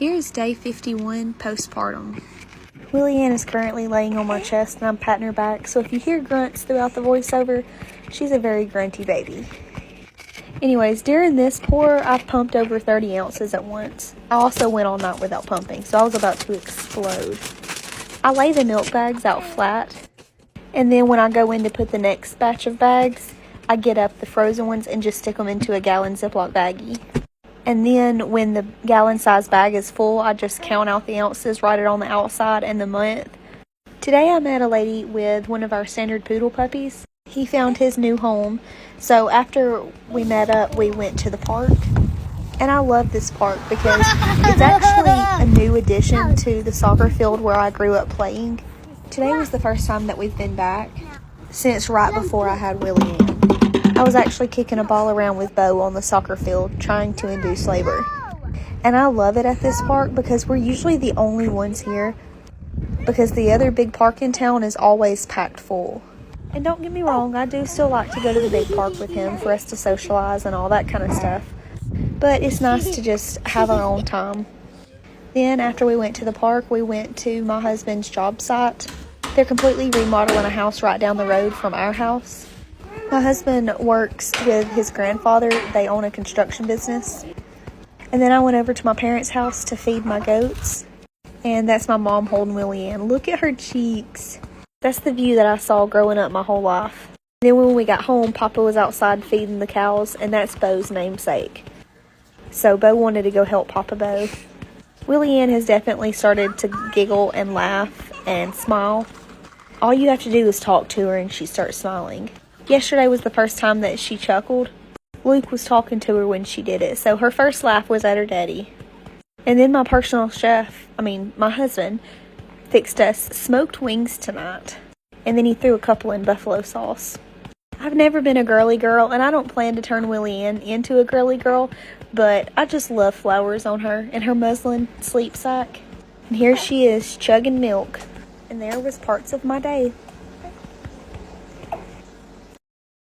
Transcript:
Here's day 51 postpartum. Willie Ann is currently laying on my chest and I'm patting her back, so if you hear grunts throughout the voiceover, she's a very grunty baby. Anyways, during this pour, I pumped over 30 ounces at once. I also went all night without pumping, so I was about to explode. I lay the milk bags out flat, and then when I go in to put the next batch of bags, I get up the frozen ones and just stick them into a gallon Ziploc baggie. And then when the gallon size bag is full, I just count out the ounces, write it on the outside and the month. Today I met a lady with one of our standard poodle puppies. He found his new home, so after we met up, we went to the park. And I love this park because it's actually a new addition to the soccer field where I grew up playing. Today was the first time that we've been back since right before I had Willie Ann. I was actually kicking a ball around with Bo on the soccer field trying to induce labor. And I love it at this park because we're usually the only ones here because the other big park in town is always packed full. And don't get me wrong, I do still like to go to the big park with him for us to socialize and all that kind of stuff. But it's nice to just have our own time. Then after we went to the park, we went to my husband's job site. They're completely remodeling a house right down the road from our house. My husband works with his grandfather. They own a construction business. And then I went over to my parents' house to feed my goats. And that's my mom holding Willie Ann. Look at her cheeks. That's the view that I saw growing up my whole life. Then when we got home, Papa was outside feeding the cows, and that's Bo's namesake. So Bo wanted to go help Papa Bo. Willie Ann has definitely started to giggle and laugh and smile. All you have to do is talk to her and she starts smiling. Yesterday was the first time that she chuckled. Luke was talking to her when she did it, so her first laugh was at her daddy. And then my personal chef, my husband, fixed us smoked wings tonight. And then he threw a couple in buffalo sauce. I've never been a girly girl, and I don't plan to turn Willie Ann into a girly girl, but I just love flowers on her and her muslin sleep sack. And here she is, chugging milk. And there was parts of my day.